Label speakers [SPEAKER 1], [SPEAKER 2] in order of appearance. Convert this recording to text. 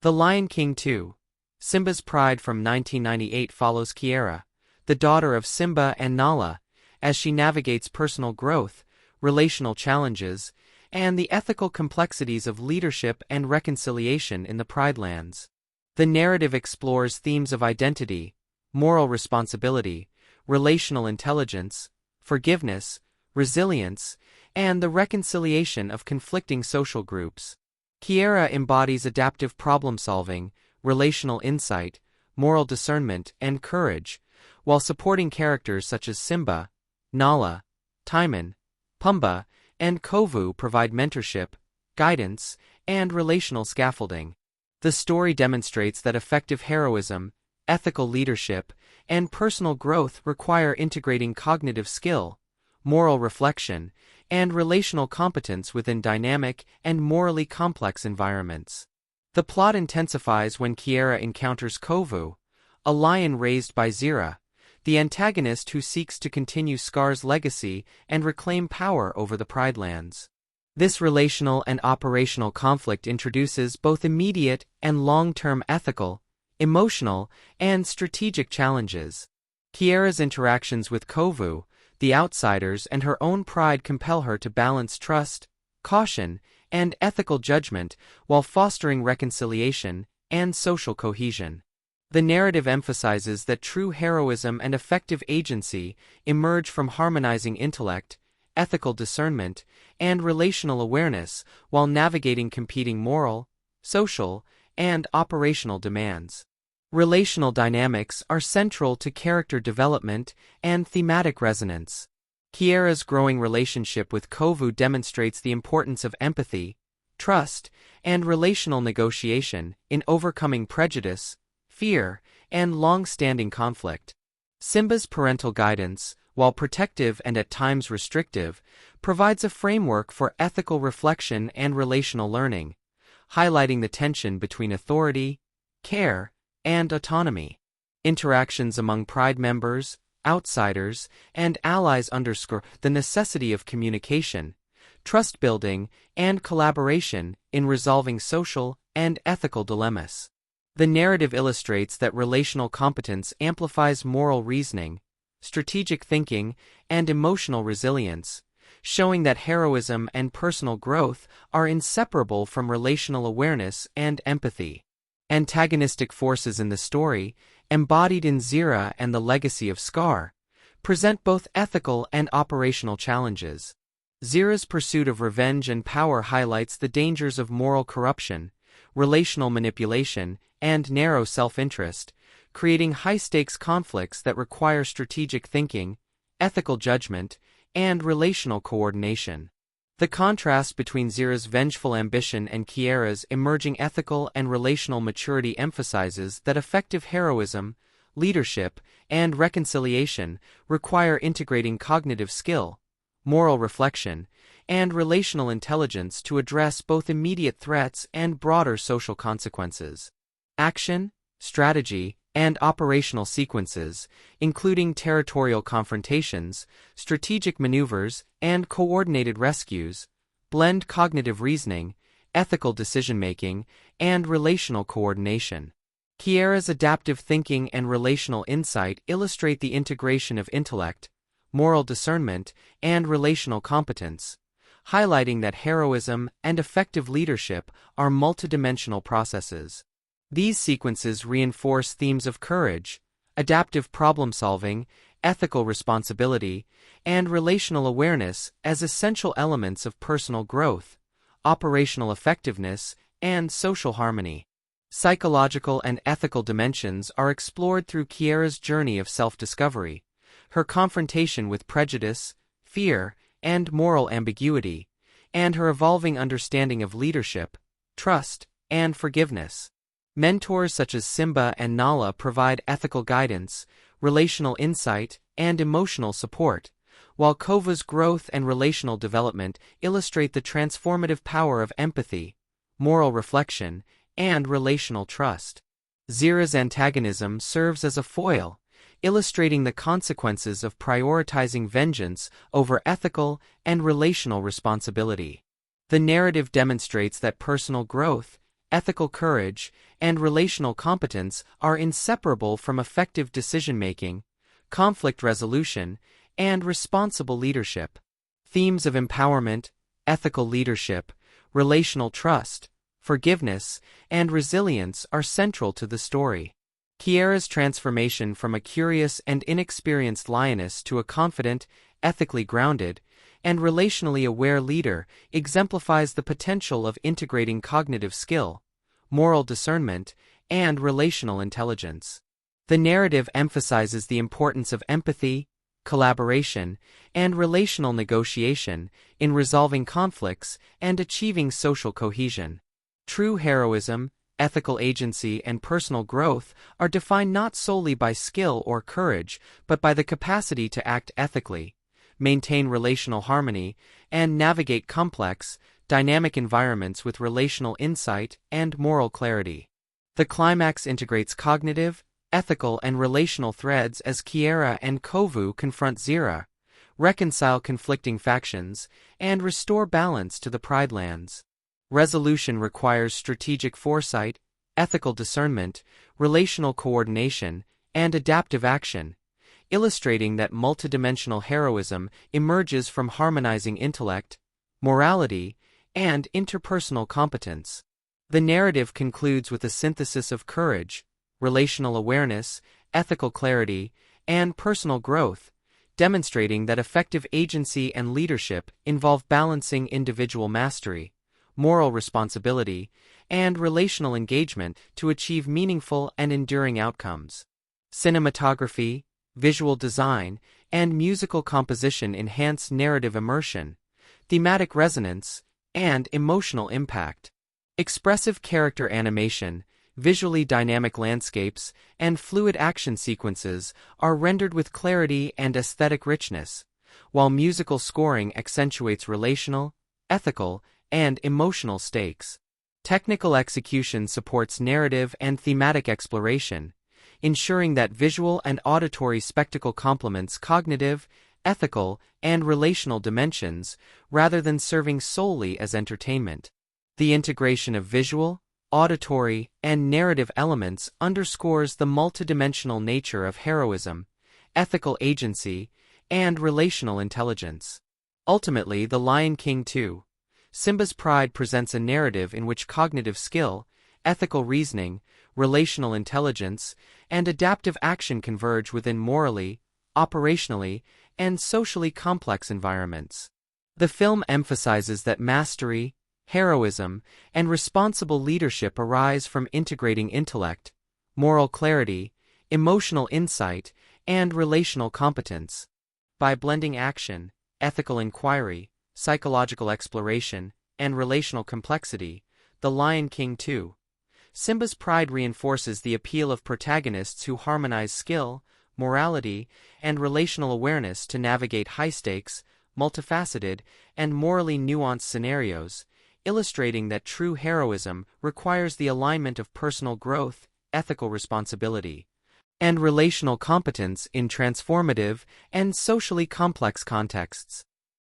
[SPEAKER 1] The Lion King 2. Simba's Pride from 1998 follows Kiara, the daughter of Simba and Nala, as she navigates personal growth, relational challenges, and the ethical complexities of leadership and reconciliation in the Pridelands. The narrative explores themes of identity, moral responsibility, relational intelligence, forgiveness, resilience, and the reconciliation of conflicting social groups. Kiara embodies adaptive problem-solving, relational insight, moral discernment, and courage, while supporting characters such as Simba, Nala, Timon, Pumbaa, and Kovu provide mentorship, guidance, and relational scaffolding. The story demonstrates that effective heroism, ethical leadership, and personal growth require integrating cognitive skill, moral reflection, and relational competence within dynamic and morally complex environments. The plot intensifies when Kiara encounters Kovu, a lion raised by Zira, the antagonist who seeks to continue Scar's legacy and reclaim power over the Pridelands. This relational and operational conflict introduces both immediate and long-term ethical, emotional, and strategic challenges. Kiara's interactions with Kovu, the outsiders, and her own pride compel her to balance trust, caution, and ethical judgment while fostering reconciliation and social cohesion. The narrative emphasizes that true heroism and effective agency emerge from harmonizing intellect, ethical discernment, and relational awareness while navigating competing moral, social, and operational demands. Relational dynamics are central to character development and thematic resonance. Kiara's growing relationship with Kovu demonstrates the importance of empathy, trust, and relational negotiation in overcoming prejudice, fear, and long-standing conflict. Simba's parental guidance, while protective and at times restrictive, provides a framework for ethical reflection and relational learning, highlighting the tension between authority, care, and autonomy. Interactions among Pride members, outsiders, and allies underscore the necessity of communication, trust building, and collaboration in resolving social and ethical dilemmas. The narrative illustrates that relational competence amplifies moral reasoning, strategic thinking, and emotional resilience, showing that heroism and personal growth are inseparable from relational awareness and empathy. Antagonistic forces in the story, embodied in Zira and the legacy of Scar, present both ethical and operational challenges. Zira's pursuit of revenge and power highlights the dangers of moral corruption, relational manipulation, and narrow self-interest, creating high-stakes conflicts that require strategic thinking, ethical judgment, and relational coordination. The contrast between Zira's vengeful ambition and Kiara's emerging ethical and relational maturity emphasizes that effective heroism, leadership, and reconciliation require integrating cognitive skill, moral reflection, and relational intelligence to address both immediate threats and broader social consequences. Action, strategy, and operational sequences, including territorial confrontations, strategic maneuvers, and coordinated rescues, blend cognitive reasoning, ethical decision-making, and relational coordination. Kiara's adaptive thinking and relational insight illustrate the integration of intellect, moral discernment, and relational competence, highlighting that heroism and effective leadership are multidimensional processes. These sequences reinforce themes of courage, adaptive problem-solving, ethical responsibility, and relational awareness as essential elements of personal growth, operational effectiveness, and social harmony. Psychological and ethical dimensions are explored through Kiara's journey of self-discovery, her confrontation with prejudice, fear, and moral ambiguity, and her evolving understanding of leadership, trust, and forgiveness. Mentors such as Simba and Nala provide ethical guidance, relational insight, and emotional support, while Kovu's growth and relational development illustrate the transformative power of empathy, moral reflection, and relational trust. Zira's antagonism serves as a foil, illustrating the consequences of prioritizing vengeance over ethical and relational responsibility. The narrative demonstrates that personal growth, ethical courage, and relational competence are inseparable from effective decision-making, conflict resolution, and responsible leadership. Themes of empowerment, ethical leadership, relational trust, forgiveness, and resilience are central to the story. Kiara's transformation from a curious and inexperienced lioness to a confident, ethically grounded, and relationally aware leader exemplifies the potential of integrating cognitive skill, moral discernment, and relational intelligence. The narrative emphasizes the importance of empathy, collaboration, and relational negotiation in resolving conflicts and achieving social cohesion. True heroism, ethical agency, and personal growth are defined not solely by skill or courage, but by the capacity to act ethically, maintain relational harmony, and navigate complex, dynamic environments with relational insight and moral clarity. The climax integrates cognitive, ethical, and relational threads as Kiara and Kovu confront Zira, reconcile conflicting factions, and restore balance to the Pridelands. Resolution requires strategic foresight, ethical discernment, relational coordination, and adaptive action, illustrating that multidimensional heroism emerges from harmonizing intellect, morality, and interpersonal competence. The narrative concludes with a synthesis of courage, relational awareness, ethical clarity, and personal growth, demonstrating that effective agency and leadership involve balancing individual mastery, moral responsibility, and relational engagement to achieve meaningful and enduring outcomes. Cinematography, visual design, and musical composition enhance narrative immersion, thematic resonance, and emotional impact. Expressive character animation, visually dynamic landscapes, and fluid action sequences are rendered with clarity and aesthetic richness, while musical scoring accentuates relational, ethical, and emotional stakes. Technical execution supports narrative and thematic exploration, ensuring that visual and auditory spectacle complements cognitive, ethical, and relational dimensions rather than serving solely as entertainment. The integration of visual, auditory, and narrative elements underscores the multidimensional nature of heroism, ethical agency, and relational intelligence. Ultimately, The Lion King 2, Simba's Pride presents a narrative in which cognitive skill, ethical reasoning, relational intelligence, and adaptive action converge within morally, operationally, and socially complex environments. The film emphasizes that mastery, heroism, and responsible leadership arise from integrating intellect, moral clarity, emotional insight, and relational competence. By blending action, ethical inquiry, psychological exploration, and relational complexity, The Lion King 2, Simba's Pride reinforces the appeal of protagonists who harmonize skill, morality, and relational awareness to navigate high-stakes, multifaceted, and morally nuanced scenarios, illustrating that true heroism requires the alignment of personal growth, ethical responsibility, and relational competence in transformative and socially complex contexts.